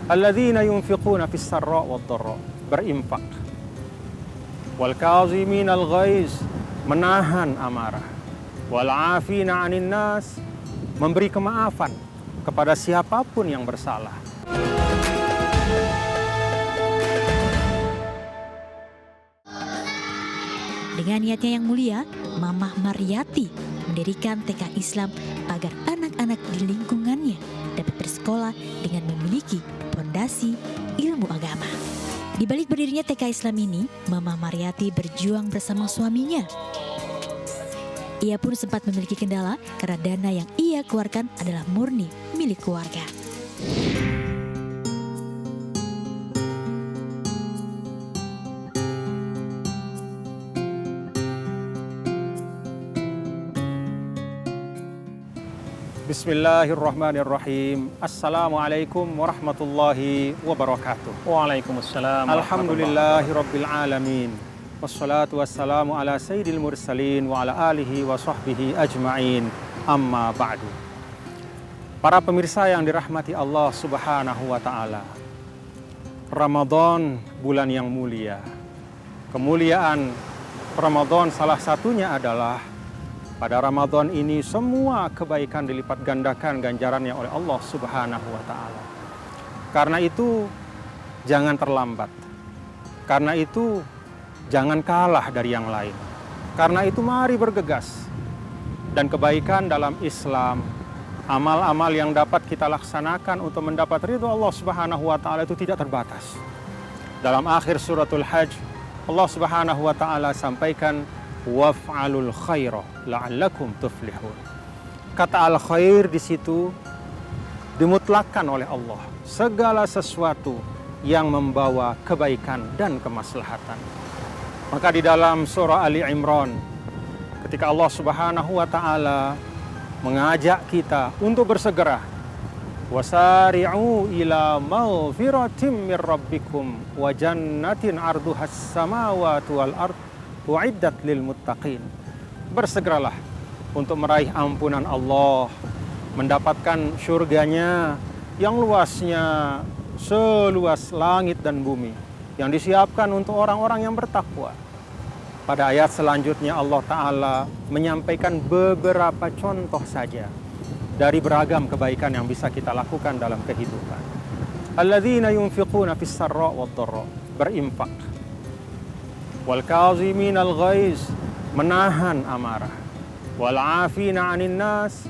Alladzina yunfiquna fis sarra wad dharra, berinfak. Wal kaziminal ghaiz, menahan amarah. Wal afina 'anil nas, memberi kemaafan kepada siapapun yang bersalah. Dengan niatnya yang mulia, Mamah Mariyati mendirikan TK Islam agar anak-anak di lingkungannya dapat bersekolah dengan memiliki fondasi ilmu agama. Di balik berdirinya TK Islam ini, Mamah Mariyati berjuang bersama suaminya. Ia pun sempat memiliki kendala karena dana yang ia keluarkan adalah murni milik keluarga. Bismillahirrahmanirrahim. Assalamualaikum warahmatullahi wabarakatuh. Waalaikumsalam. Alhamdulillahirabbil alamin. Wassalatu wassalamu ala sayyidil mursalin wa ala alihi wa sahbihi ajma'in. Amma ba'du. Para pemirsa yang dirahmati Allah Subhanahu wa taala. Ramadan bulan yang mulia. Kemuliaan Ramadan salah satunya adalah pada Ramadan ini semua kebaikan dilipat gandakan ganjarannya oleh Allah Subhanahu wa taala. Karena itu jangan terlambat. Karena itu jangan kalah dari yang lain. Karena itu mari bergegas. Dan kebaikan dalam Islam, amal-amal yang dapat kita laksanakan untuk mendapat ridho Allah Subhanahu wa taala itu tidak terbatas. Dalam akhir suratul Hajj, Allah Subhanahu wa taala sampaikan waf'alul khaira la'allakum tuflihun. Kata al khair di situ dimutlakkan oleh Allah. Segala sesuatu yang membawa kebaikan dan kemaslahatan. Maka di dalam surah Ali Imran, ketika Allah Subhanahu wa taala mengajak kita untuk bersegera, wasari'u ila maghfiratin mir rabbikum wa jannatin 'arduhas samawati wal ardh u'iddat lil muttaqin. Bersegeralah untuk meraih ampunan Allah, mendapatkan surganya yang luasnya seluas langit dan bumi, yang disiapkan untuk orang-orang yang bertakwa. Pada ayat selanjutnya Allah Ta'ala menyampaikan beberapa contoh saja dari beragam kebaikan yang bisa kita lakukan dalam kehidupan. Alladzina yunfiquna fis sarra wad dharra, berinfak. Wal kaziminal ghaiz, menahan amarah. Wal afina 'anil nas,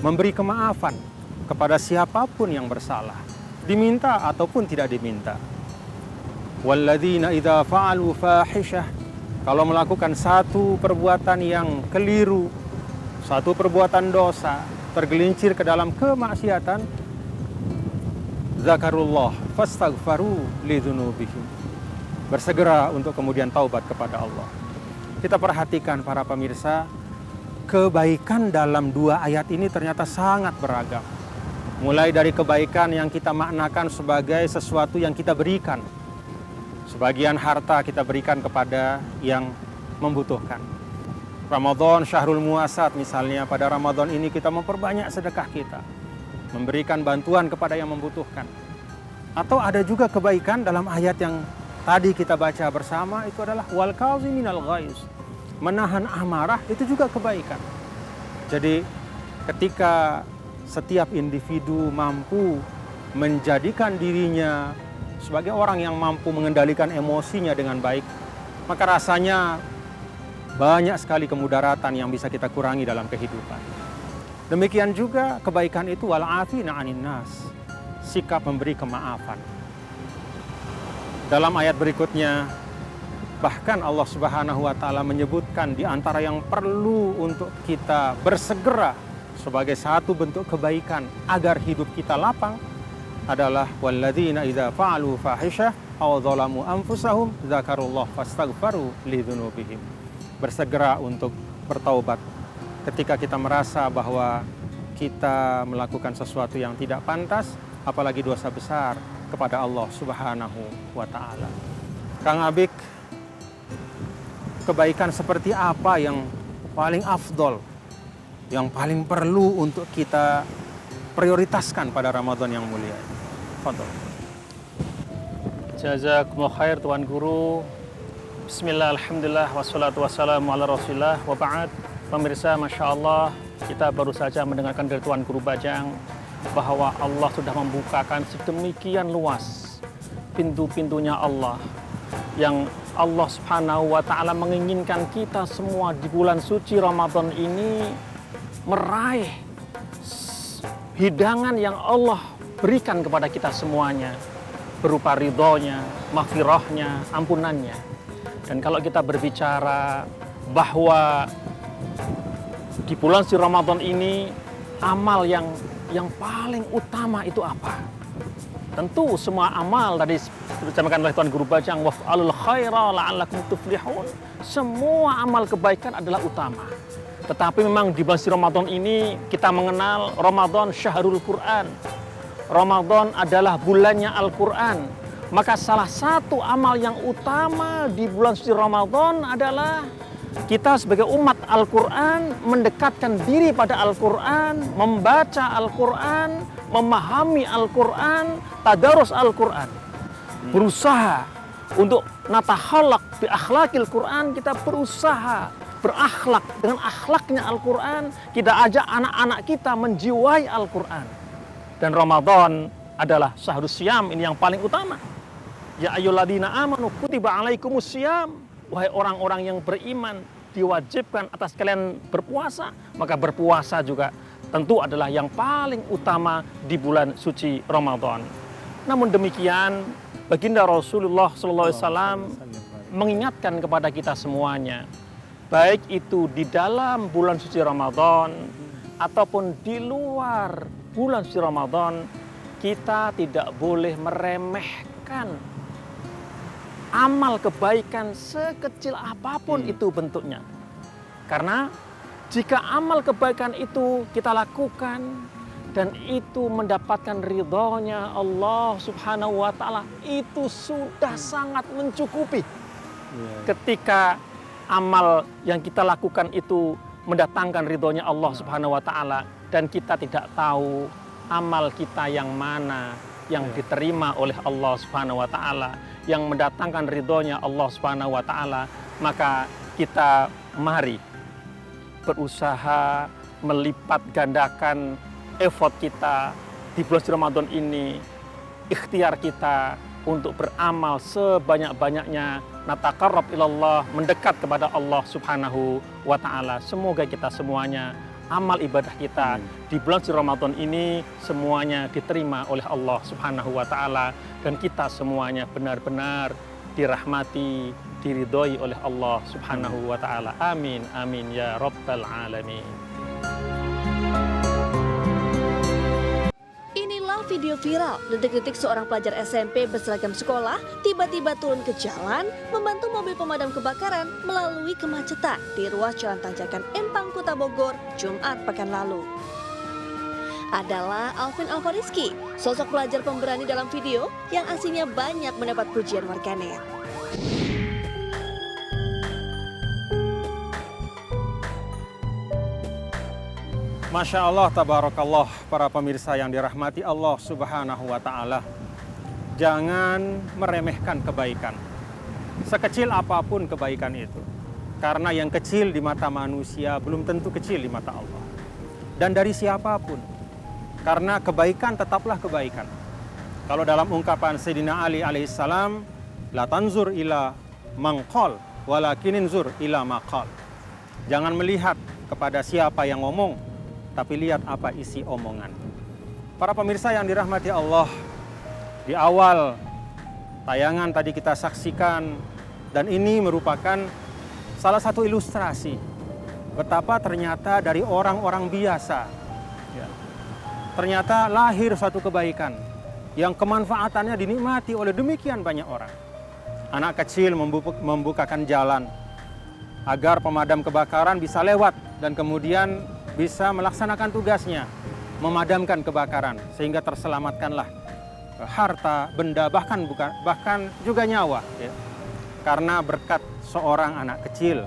memberi kemaafan kepada siapapun yang bersalah, diminta ataupun tidak diminta. Walladzina idza fa'alu fahishah, kalau melakukan satu perbuatan yang keliru, satu perbuatan dosa, tergelincir ke dalam kemaksiatan, zakarullah fastaghfaru lidzunubihim, bersegera untuk kemudian taubat kepada Allah. Kita perhatikan para pemirsa, kebaikan dalam dua ayat ini ternyata sangat beragam. Mulai dari kebaikan yang kita maknakan sebagai sesuatu yang kita berikan. Sebagian harta kita berikan kepada yang membutuhkan. Ramadan syahrul muasat misalnya, pada Ramadan ini kita memperbanyak sedekah kita, memberikan bantuan kepada yang membutuhkan. Atau ada juga kebaikan dalam ayat yang tadi kita baca bersama, itu adalah wal kaziminal ghaiz, menahan amarah, itu juga kebaikan. Jadi ketika setiap individu mampu menjadikan dirinya sebagai orang yang mampu mengendalikan emosinya dengan baik, maka rasanya banyak sekali kemudaratan yang bisa kita kurangi dalam kehidupan. Demikian juga kebaikan itu wal afina 'anil nas, sikap memberi kemaafan. Dalam ayat berikutnya, bahkan Allah Subhanahu wa taala menyebutkan di antara yang perlu untuk kita bersegera sebagai satu bentuk kebaikan agar hidup kita lapang adalah walladzina idza fa'alu fahishah aw dzalamu anfusahum dzakarullah fastaghfaru lidzunubihim. Bersegera untuk bertaubat ketika kita merasa bahwa kita melakukan sesuatu yang tidak pantas, apalagi dosa besar kepada Allah Subhanahu wa taala. Kang Abik, kebaikan seperti apa yang paling afdol, yang paling perlu untuk kita prioritaskan pada Ramadan yang mulia? Fadhol. Jazakumullah khair Tuan Guru. Bismillah, alhamdulillah, wassalatu wassalamu ala rasulillah, wa ba'd. Pemirsa, Masya Allah, kita baru saja mendengarkan dari Tuan Guru Bajang bahwa Allah sudah membukakan sedemikian luas pintu-pintunya Allah, yang Allah Subhanahu wa Ta'ala menginginkan kita semua di bulan suci Ramadan ini meraih hidangan yang Allah berikan kepada kita semuanya, berupa ridhonya, maghfirahnya, ampunannya. Dan kalau kita berbicara bahwa di bulan suci Ramadan ini amal yang paling utama itu apa? Tentu semua amal tadi disampaikan oleh Tuan Guru Bajang, waf'alul khaira la'allakum tuflihun. Semua amal kebaikan adalah utama. Tetapi memang di bulan suci Ramadan ini kita mengenal Ramadan syahrul Quran. Ramadan adalah bulannya Al-Quran. Maka salah satu amal yang utama di bulan suci Ramadan adalah kita sebagai umat Al-Quran mendekatkan diri pada Al-Quran, membaca Al-Quran, memahami Al-Quran, tadarus Al-Quran. Berusaha untuk natahallaq bi akhlaqil Quran, kita berusaha berakhlak dengan akhlaknya Al-Quran, kita ajak anak-anak kita menjiwai Al-Quran. Dan Ramadan adalah syahrus syam, ini yang paling utama. Ya ayyuhalladzina amanu kutiba alaikumus syam. Wahai orang-orang yang beriman, diwajibkan atas kalian berpuasa. Maka berpuasa juga tentu adalah yang paling utama di bulan suci Ramadan. Namun demikian, baginda Rasulullah SAW mengingatkan kepada kita semuanya, baik itu di dalam bulan suci Ramadan ataupun di luar bulan suci Ramadan, kita tidak boleh meremehkan amal kebaikan sekecil apapun itu bentuknya. Karena jika amal kebaikan itu kita lakukan dan itu mendapatkan ridhonya Allah Subhanahu wa Ta'ala, itu sudah sangat mencukupi. Ketika amal yang kita lakukan itu mendatangkan ridhonya Allah Subhanahu wa Ta'ala, dan kita tidak tahu amal kita yang mana yang diterima oleh Allah Subhanahu wa Ta'ala, yang mendatangkan ridhonya Allah Subhanahu wa Ta'ala, maka kita mari berusaha melipat gandakan effort kita di bulan suci Ramadan ini, ikhtiar kita untuk beramal sebanyak-banyaknya, nataqarrab ilallah, mendekat kepada Allah Subhanahu wa Ta'ala. Semoga kita semuanya, amal ibadah kita di bulan suci Ramadan ini semuanya diterima oleh Allah Subhanahu wa Ta'ala, dan kita semuanya benar-benar dirahmati, diridhoi oleh Allah Subhanahu wa Ta'ala. Amin, amin ya rabbal alamin. Inilah video viral detik-detik seorang pelajar SMP berseragam sekolah tiba-tiba turun ke jalan membantu mobil pemadam kebakaran melalui kemacetan di ruas Jalan Tanjakan Empang, Kota Bogor, Jumat pekan lalu. Adalah Alvin Alvariski, sosok pelajar pemberani dalam video yang aslinya banyak mendapat pujian warganet. Masya Allah, tabarakallah, para pemirsa yang dirahmati Allah Subhanahu wa Ta'ala. Jangan meremehkan kebaikan, sekecil apapun kebaikan itu. Karena yang kecil di mata manusia belum tentu kecil di mata Allah. Dan dari siapapun. Karena kebaikan tetaplah kebaikan. Kalau dalam ungkapan Sayyidina Ali alaihissalam, la tanzur ila mangqal, walakin inzur ila maqal. Jangan melihat kepada siapa yang ngomong, tapi lihat apa isi omongan. Para pemirsa yang dirahmati Allah, di awal tayangan tadi kita saksikan, dan ini merupakan salah satu ilustrasi betapa ternyata dari orang-orang biasa, ternyata lahir satu kebaikan yang kemanfaatannya dinikmati oleh demikian banyak orang. Anak kecil membukakan jalan agar pemadam kebakaran bisa lewat dan kemudian bisa melaksanakan tugasnya, memadamkan kebakaran, sehingga terselamatkanlah harta, benda, bahkan juga nyawa, ya. Karena berkat seorang anak kecil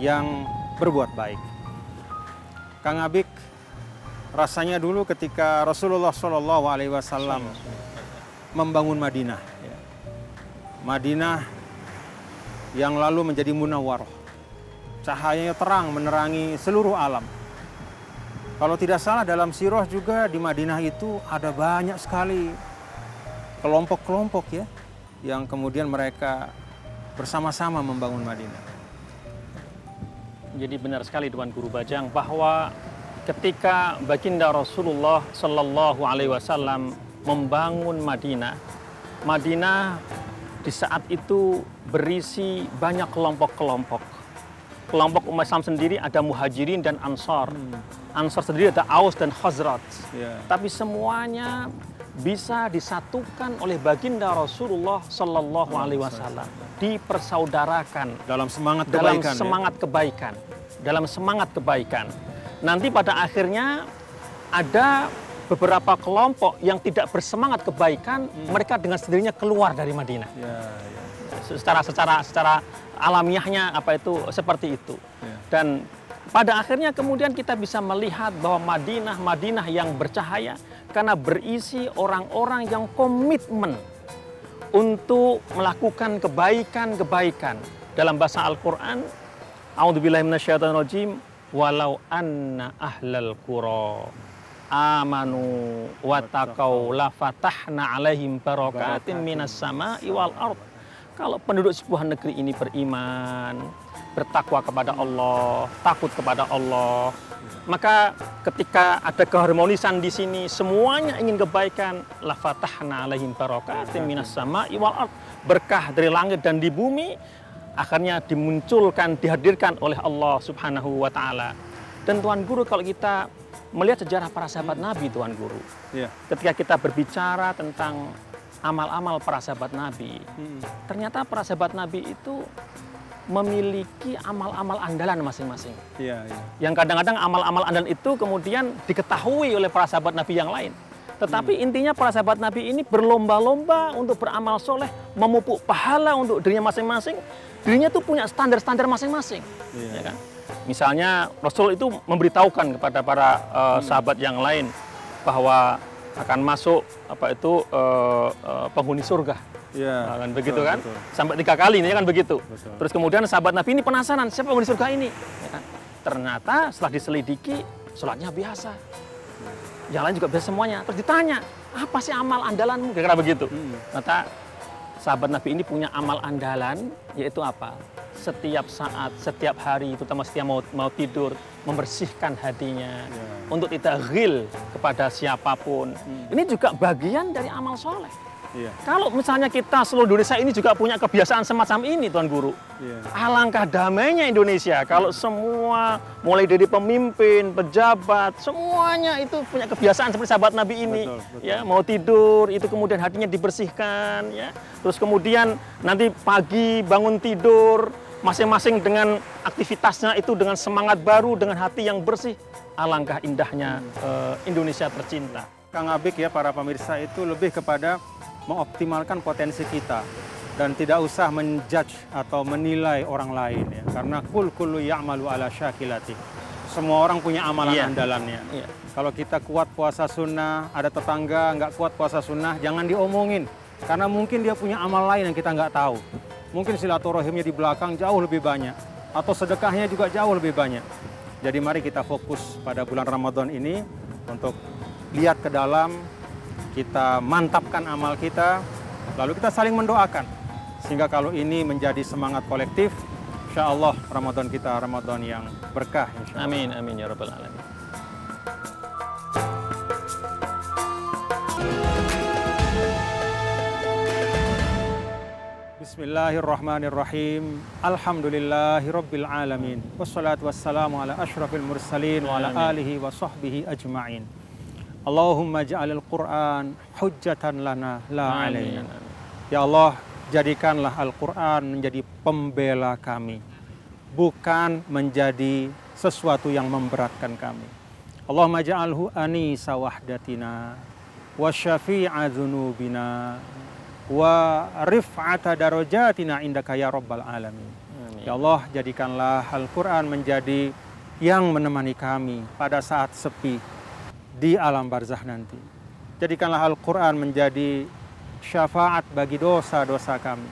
yang berbuat baik. Kang Abik, rasanya dulu ketika Rasulullah SAW membangun Madinah, ya. Madinah yang lalu menjadi munawwarah. Cahayanya terang menerangi seluruh alam. Kalau tidak salah dalam sirah juga di Madinah itu ada banyak sekali kelompok-kelompok ya, yang kemudian mereka bersama-sama membangun Madinah. Jadi benar sekali Tuan Guru Bajang bahwa ketika baginda Rasulullah Shallallahu Alaihi Wasallam membangun Madinah, Madinah di saat itu berisi banyak kelompok-kelompok. Kelompok umat Islam sendiri ada Muhajirin dan Ansar. Ansar sendiri ada Aus dan Khazraj. Tapi semuanya bisa disatukan oleh baginda Rasulullah Shallallahu Alaihi Wasallam, dipersaudarakan Dalam semangat dalam kebaikan. semangat kebaikan, dalam semangat kebaikan. Nanti pada akhirnya ada beberapa kelompok yang tidak bersemangat kebaikan, mereka dengan sendirinya keluar dari Madinah. Secara alamiahnya apa itu seperti itu. Dan pada akhirnya kemudian kita bisa melihat bahwa Madinah yang bercahaya karena berisi orang-orang yang komitmen untuk melakukan kebaikan-kebaikan. Dalam bahasa Al-Qur'an, A'udzubillahi minasyaitonirrajim, walau anna ahlal qura amanu wattaqau la fatahna alaihim barakatin minas sama'i wal ard. Kalau penduduk sebuah negeri ini beriman, bertakwa kepada Allah, takut kepada Allah, maka ketika ada keharmonisan di sini, semuanya ingin kebaikan, la fatahna alaihim barakatin minas sama'i wal ard. Berkah dari langit dan di bumi akhirnya dimunculkan, dihadirkan oleh Allah Subhanahu wa taala. Dan Tuan Guru, kalau kita melihat sejarah para sahabat Nabi, Tuan Guru, ketika kita berbicara tentang amal-amal para sahabat Nabi, ternyata para sahabat Nabi itu memiliki amal-amal andalan masing-masing. Yang kadang-kadang amal-amal andalan itu kemudian diketahui oleh para sahabat Nabi yang lain. Tetapi intinya para sahabat Nabi ini berlomba-lomba untuk beramal soleh, memupuk pahala untuk dirinya masing-masing. Dirinya tuh punya standar-standar masing-masing. Ya kan? Misalnya Rasul itu memberitahukan kepada para sahabat yang lain bahwa akan masuk penghuni surga. Kan begitu kan? Betul. Sampai 3 kali ini kan begitu. Betul. Terus kemudian sahabat Nabi ini penasaran, siapa penghuni surga ini? Ya kan? Ternyata setelah diselidiki, sholatnya biasa. Yang lain juga biasa semuanya. Terus ditanya, apa sih amal andalanmu? Kira-kira begitu. Ternyata sahabat Nabi ini punya amal andalan, yaitu apa? Setiap saat, setiap hari, terutama setiap mau tidur, membersihkan hatinya untuk tidak ghil kepada siapapun. Ini juga bagian dari amal soleh. Kalau misalnya kita seluruh Indonesia ini juga punya kebiasaan semacam ini, Tuan Guru, alangkah damainya Indonesia kalau semua, mulai dari pemimpin, pejabat, semuanya itu punya kebiasaan seperti sahabat Nabi ini. Betul. Ya, mau tidur itu kemudian hatinya dibersihkan, ya. Terus kemudian nanti pagi bangun tidur, masing-masing dengan aktivitasnya itu dengan semangat baru, dengan hati yang bersih. Alangkah indahnya Indonesia tercinta. Kang Abik ya, para pemirsa, itu lebih kepada mengoptimalkan potensi kita dan tidak usah menjudge atau menilai orang lain ya, karena kullu ya'malu ala syakilati. Semua orang punya amalan andalannya. Kalau kita kuat puasa sunnah, ada tetangga nggak kuat puasa sunnah, jangan diomongin, karena mungkin dia punya amal lain yang kita nggak tahu. Mungkin silaturahimnya di belakang jauh lebih banyak, atau sedekahnya juga jauh lebih banyak. Jadi mari kita fokus pada bulan Ramadan ini untuk lihat ke dalam, kita mantapkan amal kita, lalu kita saling mendoakan. Sehingga kalau ini menjadi semangat kolektif, insya Allah Ramadan kita Ramadan yang berkah. Amin, amin ya Rabbal Alamin. Bismillahirrahmanirrahim. Alhamdulillahirabbil alamin. Wassalatu wassalamu ala asyrafil mursalin wa ala alihi wa sahbihi ajma'in. Allahumma ja'alil Qur'an hujjatan lana la alaina. Ya Allah, jadikanlah Al-Qur'an menjadi pembela kami, bukan menjadi sesuatu yang memberatkan kami. Allahumma ja'alhu anisa wahdatina wa syafi'a dzunubina wa rif'ata darajatina indaka ya rabbal alamin. Ya Allah, jadikanlah Al-Qur'an menjadi yang menemani kami pada saat sepi di alam barzah nanti. Jadikanlah Al-Qur'an menjadi syafaat bagi dosa-dosa kami.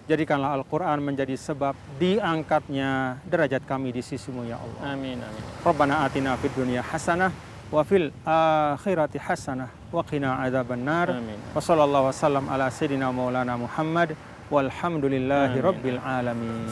Jadikanlah Al-Quran menjadi sebab diangkatnya derajat kami di sisimu ya Allah. Amin, amin. Rabbana atina fid dunya hasanah wa fil akhirati hasanah wa qina adzabannar. Amin. Wa sallallahu wasallam ala sayyidina maulana Muhammad walhamdulillahi Amin. rabbil alamin.